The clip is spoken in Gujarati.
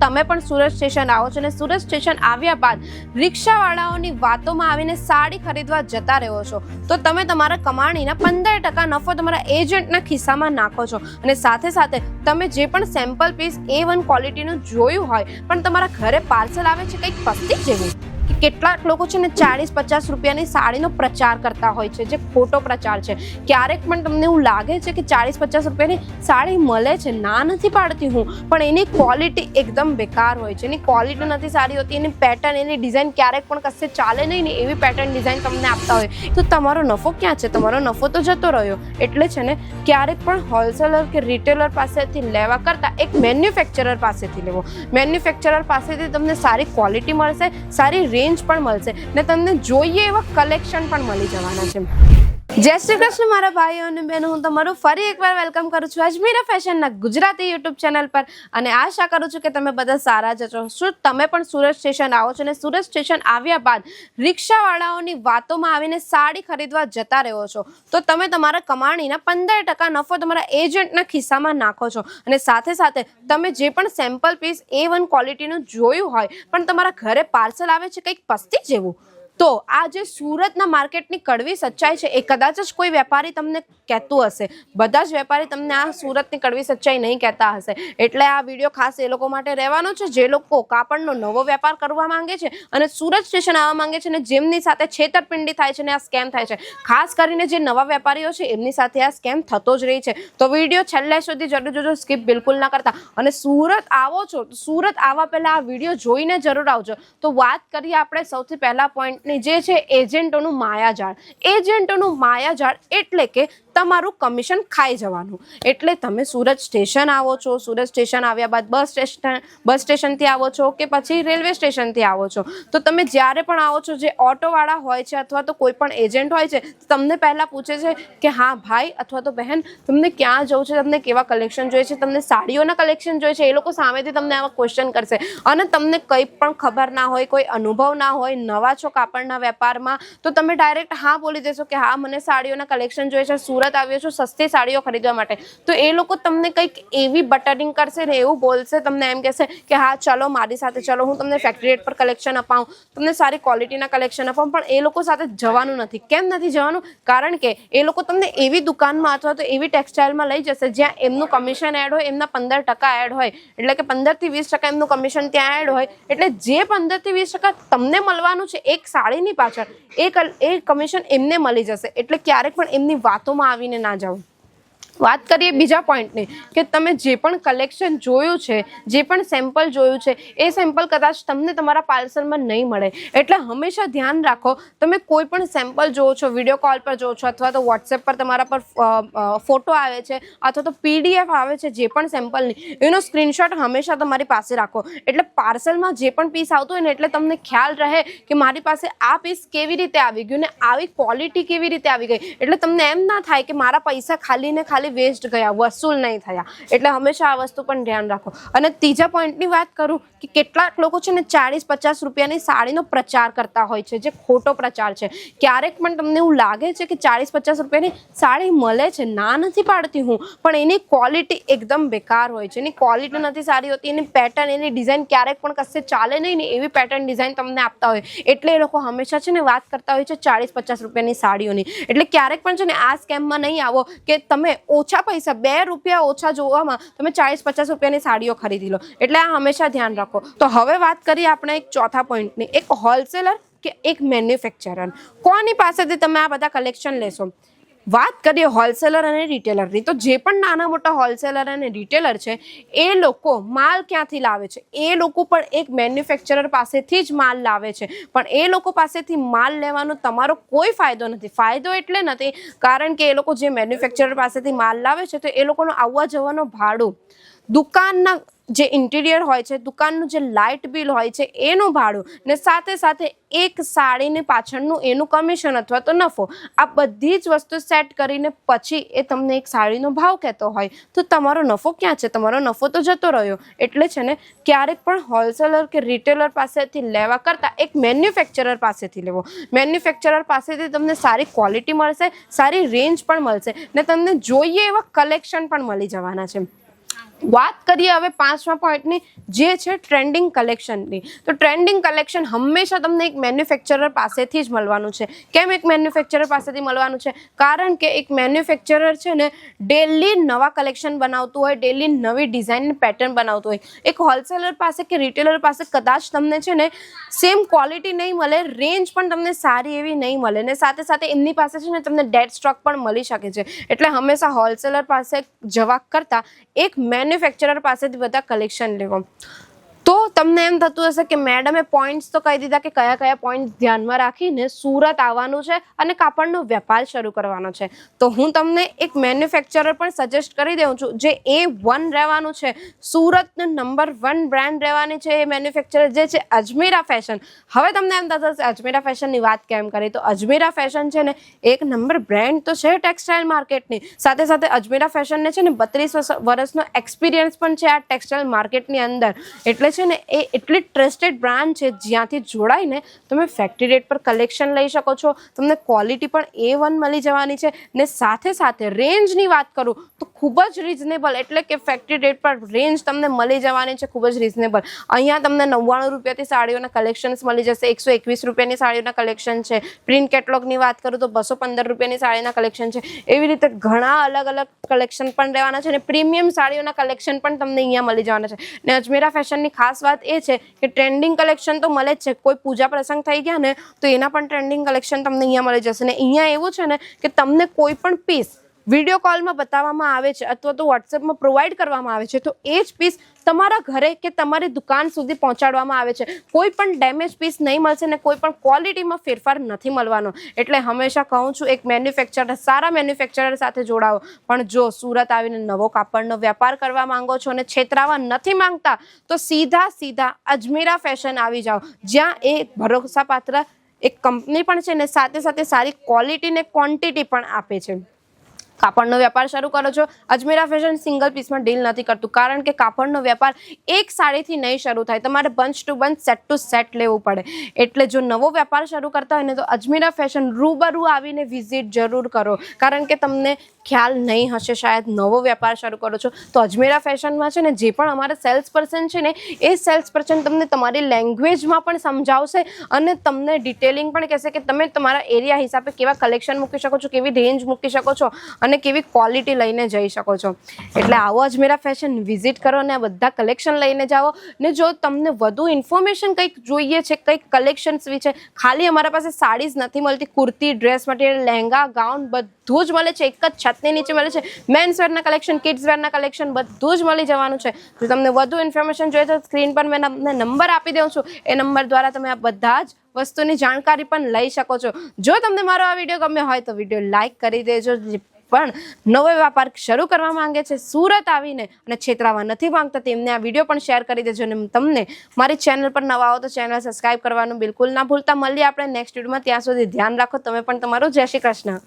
તમે પણ સુરત સ્ટેશન આવો છો અને સુરત સ્ટેશન આવ્યા બાદ રિક્ષાવાળાઓની વાતોમાં આવીને સાડી ખરીદવા જતા રહો છો તો તમે તમારા કમાણીના 15% નફો તમારા એજન્ટના ખિસ્સામાં નાખો છો અને સાથે સાથે તમે જે પણ સેમ્પલ પીસ A1 ક્વોલિટીનું જોયું હોય પણ તમારા ઘરે પાર્સલ આવે છે કંઈક પસ્તી જેવું કે કેટલાક લોકો છે ને 40-50 રૂપિયાની સાડીનો પ્રચાર કરતા હોય છે જે ખોટો પ્રચાર છે। ક્યારેક પણ તમને એવું લાગે છે કે 40-50 રૂપિયાની સાડી મળે છે, ના નથી પાડતી હું, પણ એની ક્વોલિટી એકદમ બેકાર હોય છે, એની ક્વોલિટી નથી સારી હોતી, એની પેટર્ન એની ડિઝાઇન ક્યારેક પણ કશે ચાલે નહીં ને એવી પેટર્ન ડિઝાઇન તમને આપતા હોય તો તમારો નફો ક્યાં છે? તમારો નફો તો જતો રહ્યો। એટલે છે ને ક્યારેક પણ હોલસેલર કે રિટેલર પાસેથી લેવા કરતાં એક મેન્યુફેક્ચરર પાસેથી લેવો। મેન્યુફેક્ચરર પાસેથી તમને સારી ક્વોલિટી મળશે, સારી રેન્જ પણ મળશે ને તમને જોઈએ એવા કલેક્શન પણ મળી જવાના છે। જય શ્રી કૃષ્ણ મારા ભાઈઓ અને બહેનો, હું તમારું ફરી એકવાર વેલકમ કરું છું અજમીરા ફેશનના ગુજરાતી યુટ્યુબ ચેનલ પર અને આશા કરું છું કે તમે બધા સારા જ છો। શું તમે પણ સુરત સ્ટેશન આવો છો અને સુરત સ્ટેશન આવ્યા બાદ રિક્ષાવાળાઓની વાતોમાં આવીને સાડી ખરીદવા જતા રહો છો તો તમે તમારા કમાણીના 15% નફો તમારા એજન્ટના ખિસ્સામાં નાખો છો અને સાથે સાથે તમે જે પણ સેમ્પલ પીસ A1 ક્વોલિટીનું જોયું હોય પણ તમારા ઘરે પાર્સલ આવે છે કંઈક પસ્તી જેવું તો આ જે સુરતના માર્કેટની કડવી સચ્ચાઈ છે એ કદાચ જ કોઈ વેપારી તમને કહેતું હશે, બધા જ વેપારી તમને આ સુરતની કડવી સચ્ચાઈ નહીં કહેતા હશે। એટલે આ વિડીયો ખાસ એ લોકો માટે રહેવાનો છે જે લોકો કાપડનો નવો વેપાર કરવા માંગે છે અને સુરત સ્ટેશન આવવા માંગે છે અને જેમની સાથે છેતરપિંડી થાય છે ને આ સ્કેમ થાય છે। ખાસ કરીને જે નવા વેપારીઓ છે એમની સાથે આ સ્કેમ થતો જ રહી છે તો વિડીયો છેલ્લે સુધી જરૂર જોજો, સ્કીપ બિલકુલ ના કરતા। અને સુરત આવો છો તો સુરત આવવા પહેલાં આ વિડીયો જોઈને જરૂર આવજો। તો વાત કરીએ આપણે સૌથી પહેલા પોઈન્ટ જે છે એજન્ટોનું માયાજાળ। એજન્ટોનું માયાજાળ એટલે કે તમારું કમિશન ખાઈ જવાનું। એટલે તમે સુરત સ્ટેશન આવો છો, સુરત સ્ટેશન આવ્યા બાદ બસ સ્ટેશનથી આવો છો કે પછી રેલવે સ્ટેશનથી આવો છો તો તમે જ્યારે પણ આવો છો જે ઓટોવાળા હોય છે અથવા તો કોઈ પણ એજન્ટ હોય છે તમને પહેલાં પૂછે છે કે હા ભાઈ અથવા તો બહેન તમને ક્યાં જવું છે, તમને કેવા કલેક્શન જોઈએ છે, તમને સાડીઓના કલેક્શન જોઈએ છે, એ લોકો સામેથી તમને આવા ક્વેશ્ચન કરશે અને તમને કંઈ પણ ખબર ના હોય, કોઈ અનુભવ ના હોય, નવા છો કાપડના વેપારમાં તો તમે ડાયરેક્ટ હા બોલી દેશો કે હા મને સાડીઓના કલેક્શન જોઈએ છે, સુરત આવ્યો છું સસ્તી સાડીઓ ખરીદવા માટે તો એ લોકો તમને કંઈક એવી બટરિંગ કરશે ને એવું બોલશે, તમને એમ કહેશે કે હા ચલો મારી સાથે ચલો, હું તમને ફેક્ટરી રેટ પર કલેક્શન અપાવું, તમને સારી ક્વોલિટીના કલેક્શન અપાવું, પણ એ લોકો સાથે જવાનું નથી। કેમ નથી જવાનું? કારણ કે એ લોકો તમને એવી દુકાનમાં અથવા તો એવી ટેક્સટાઇલમાં લઈ જશે જ્યાં એમનું કમિશન એડ હોય, એમના 15% એડ હોય, એટલે કે 15-20% એમનું કમિશન ત્યાં એડ હોય, એટલે જે 15-20% તમને મળવાનું છે એક સાડીની પાછળ એ કમિશન એમને મળી જશે। એટલે ક્યારેક પણ એમની વાતોમાં આવીને ના જાઓ। વાત કરીએ બીજા પોઈન્ટની કે તમે જે પણ કલેક્શન જોયું છે, જે પણ સેમ્પલ જોયું છે એ સેમ્પલ કદાચ તમને તમારા પાર્સલમાં નહીં મળે। એટલે હંમેશા ધ્યાન રાખો, તમે કોઈ પણ સેમ્પલ જોવો છો, વિડીયો કોલ પર જોવો છો અથવા તો વોટ્સએપ પર તમારા પર ફોટો આવે છે અથવા તો PDF આવે છે જે પણ સેમ્પલની, એનો સ્ક્રીનશોટ હંમેશા તમારી પાસે રાખો। એટલે પાર્સલમાં જે પણ પીસ આવતો હોય ને એટલે તમને ખ્યાલ રહે કે મારી પાસે આ પીસ કેવી રીતે આવી ગયું ને આવી ક્વોલિટી કેવી રીતે આવી ગઈ, એટલે તમને એમ ના થાય કે મારા પૈસા ખાલી ને ખાલી વેસ્ટ ગયા, વસૂલ નહીં થયા। એટલે હંમેશા આ વસ્તુ પણ ધ્યાન રાખો। અને ત્રીજા પોઈન્ટની વાત કરું કે કેટલાક લોકો છે ને 40-50 રૂપિયાની સાડીનો પ્રચાર કરતા હોય છે જે ખોટો પ્રચાર છે। ક્યારેક પણ તમને એવું લાગે છે કે 40-50 રૂપિયાની સાડી મળે છે, ના નથી પાડતી હું, પણ એની ક્વોલિટી એકદમ બેકાર હોય છે, એની ક્વોલિટી નથી સારી હોતી, એની પેટર્ન એની ડિઝાઇન ક્યારેક પણ કશે ચાલે નહીં ને એવી પેટર્ન ડિઝાઇન તમને આપતા હોય। એટલે એ લોકો હંમેશા છે ને વાત કરતા હોય છે 40-50 રૂપિયાની સાડીઓની। એટલે ક્યારેક પણ છે ને આ સ્કેમમાં નહીં આવો કે તમે ઓછા પૈસા 2 રૂપિયા ઓછા જોવામાં તમે 40-50 રૂપિયાની સાડીઓ ખરીદી લો। એટલે આ હંમેશા ધ્યાન રાખો। તો હવે વાત કરીએ આપણે એક ચોથા પોઈન્ટની, એક હોલસેલર કે એક મેન્યુફેક્ચરર, કોની પાસેથી તમે આ બધા કલેક્શન લેશો? વાત કરીએ હોલસેલર અને રિટેલરની તો જે પણ નાના મોટા હોલસેલર અને રિટેલર છે એ લોકો માલ ક્યાંથી લાવે છે? એ લોકો પણ એક મેન્યુફેક્ચરર પાસેથી જ માલ લાવે છે, પણ એ લોકો પાસેથી માલ લેવાનો તમારો કોઈ ફાયદો નથી। ફાયદો એટલે નથી કારણ કે એ લોકો જે મેન્યુફેક્ચરર પાસેથી માલ લાવે છે તો એ લોકોનો આવવા જવાનો ભાડું, દુકાનના જે ઇન્ટિરિયર હોય છે, દુકાનનું જે લાઇટ બિલ હોય છે એનું ભાડું ને સાથે સાથે એક સાડીની પાછળનું એનું કમિશન અથવા તો નફો, આ બધી જ વસ્તુ સેટ કરીને પછી એ તમને એક સાડીનો ભાવ કહેતો હોય તો તમારો નફો ક્યાં છે? તમારો નફો તો જતો રહ્યો। એટલે છે ને ક્યારેક પણ હોલસેલર કે રિટેલર પાસેથી લેવા કરતાં એક મેન્યુફેક્ચરર પાસેથી લેવો। મેન્યુફેક્ચરર પાસેથી તમને સારી ક્વોલિટી મળશે, સારી રેન્જ પણ મળશે ને તમને જોઈએ એવા કલેક્શન પણ મળી જવાના છે। વાત કરીએ હવે 5મા પોઈન્ટની, જે છે ટ્રેન્ડિંગ કલેક્શનની. તો ટ્રેન્ડિંગ કલેક્શન હંમેશા તમને એક મેન્યુફેક્ચરર પાસેથી જ મળવાનું છે. કેમ એક મેન્યુફેક્ચરર પાસેથી મળવાનું છે? કારણ કે એક મેન્યુફેક્ચરર છે ને ડેલી નવા કલેક્શન બનાવતું હોય, ડેલી નવી ડિઝાઇન પેટર્ન બનાવતું હોય. એક હોલસેલર પાસે કે રિટેલર પાસે કદાચ તમને છે ને સેમ ક્વોલિટી નહીં મળે, રેન્જ પણ તમને સારી એવી નહીં મળે, ને સાથે સાથે એમની પાસે છે ને તમને ડેડ સ્ટોક પણ મળી શકે છે. એટલે હંમેશા હોલસેલર પાસે જવા કરતાં એક મેન્યુફેક્ચરર પાસેથી બધા કલેક્શન લેવો. તો તમને એમ થતું હશે કે મેડમે પોઈન્ટ્સ તો કહી દીધા કે કયા કયા પોઈન્ટ ધ્યાનમાં રાખીને સુરત આવવાનું છે અને કાપડનો વેપાર શરૂ કરવાનો છે. તો હું તમને એક મેન્યુફેક્ચરર પણ સજેસ્ટ કરી દઉં છું જે A1 રહેવાનું છે, સુરતનું નંબર 1 બ્રાન્ડ રહેવાની છે. એ મેન્યુફેક્ચરર જે છે અજમેરા ફેશન. હવે તમને એમ થતું હશે અજમેરા ફેશનની વાત કેમ કરી? તો અજમેરા ફેશન છે ને એક નંબર બ્રાન્ડ તો છે ટેક્સટાઇલ માર્કેટની, સાથે સાથે અજમેરા ફેશનને છે ને 32 વર્ષનો એક્સપિરિયન્સ પણ છે આ ટેક્સટાઇલ માર્કેટની અંદર. એટલે છે ને એ એટલી ટ્રસ્ટેડ બ્રાન્ડ છે જ્યાંથી જોડાઈને તમે ફેક્ટરી રેટ પર કલેક્શન લઈ શકો છો. તમને ક્વોલિટી પણ A1 મળી જવાની છે, ને સાથે સાથે રેન્જની વાત કરું તો ખૂબ જ રિઝનેબલ, એટલે કે ફેક્ટરી રેટ પર રેન્જ તમને મળી જવાની છે ખૂબ જ રિઝનેબલ. અહીંયા તમને 99 રૂપિયાથી સાડીઓના કલેક્શન્સ મળી જશે, 121 રૂપિયાની સાડીઓના કલેક્શન છે. પ્રિન્ટ કેટલોગની વાત કરું તો 215 રૂપિયાની સાડીના કલેક્શન છે. એવી રીતે ઘણા અલગ અલગ કલેક્શન પણ રહેવાના છે, અને પ્રીમિયમ સાડીઓના કલેક્શન પણ તમને અહીંયા મળી જવાના છે. ને અજમેરા ફેશનની ખાસ વાત એ છે કે ટ્રેન્ડિંગ કલેક્શન તો મળે જ છે. કોઈ પૂજા પ્રસંગ થઈ ગયા ને તો એના પણ ટ્રેન્ડિંગ કલેક્શન તમને અહીંયા મળી જશે. ને અહીંયા એવું છે ને કે તમને કોઈ પણ પીસ વિડીયો કોલમાં બતાવવામાં આવે છે અથવા તો વોટ્સએપમાં પ્રોવાઈડ કરવામાં આવે છે, તો એ જ પીસ તમારા ઘરે કે તમારી દુકાન સુધી પહોંચાડવામાં આવે છે. કોઈ પણ ડેમેજ પીસ નહીં મળશે ને કોઈ પણ ક્વોલિટીમાં ફેરફાર નથી મળવાનો. એટલે હંમેશા કહું છું એક મેન્યુફેક્ચરર, સારા મેન્યુફેક્ચરર સાથે જોડાવો. પણ જો સુરત આવીને નવો કાપડનો વેપાર કરવા માંગો છો અને છેતરાવા નથી માંગતા તો સીધા અજમેરા ફેશન આવી જાઓ, જ્યાં એ ભરોસાપાત્ર એક કંપની પણ છે ને સાથે સાથે સારી ક્વોલિટી ને ક્વોન્ટિટી પણ આપે છે. કાપડનો વેપાર શરૂ કરો છો, અજમેરા ફેશન સિંગલ પીસમાં ડીલ નથી કરતું, કારણ કે કાપડનો વેપાર એક સાડીથી નહીં શરૂ થાય, તમારે bunch to bunch, set to set લેવું પડે. એટલે જો નવો વેપાર શરૂ કરતા હોય ને તો અજમેરા ફેશન રૂબરૂ આવીને વિઝિટ જરૂર કરો, કારણ કે તમને ખ્યાલ નહીં હશે શાયદ નવો વેપાર શરૂ કરો છો તો અજમેરા ફેશનમાં છે ને જે પણ અમારા સેલ્સ પર્સન છે ને એ સેલ્સ પર્સન તમને તમારી લેંગ્વેજમાં પણ સમજાવશે અને તમને ડિટેલિંગ પણ કહેશે કે તમે તમારા એરિયા હિસાબે કેવા કલેક્શન મૂકી શકો છો, કેવી રેન્જ મૂકી શકો છો અને કેવી ક્વોલિટી લઈને જઈ શકો છો. એટલે આવો અજમેરા ફેશન વિઝિટ કરો અને આ બધા કલેક્શન લઈને જાઓ. ને જો તમને વધુ ઇન્ફોર્મેશન કંઈક જોઈએ છે, કંઈક કલેક્શન્સ વિશે, ખાલી અમારા પાસે સાડીઝ નથી મળતી, kurti, dress material, lehenga, gown બધું જ મળે છે, એક જ છતની નીચે મળે છે. મેન્સ વેરના કલેક્શન, કિડ્સ વેરના કલેક્શન બધું જ મળી જવાનું છે. જો તમને વધુ ઇન્ફોર્મેશન જોઈએ તો સ્ક્રીન પર મેં તમને નંબર આપી દઉં છું, એ નંબર દ્વારા તમે આ બધા જ વસ્તુની જાણકારી પણ લઈ શકો છો. જો તમને મારો આ વિડીયો ગમ્યો હોય તો વિડીયો લાઇક કરી દેજો. પણ નવો વેપાર શરૂ કરવા માંગે છે સુરત આવીને અને છેતરાવા નથી માંગતા તેમને આ વિડીયો પણ શેર કરી દેજો. અને તમને મારી ચેનલ પર નવા આવો તો ચેનલ સબસ્ક્રાઈબ કરવાનું બિલકુલ ના ભૂલતા. મળીએ આપણે નેક્સ્ટ વિડીયોમાં. ત્યાં સુધી ધ્યાન રાખો તમે પણ તમારું. જય શ્રી કૃષ્ણ.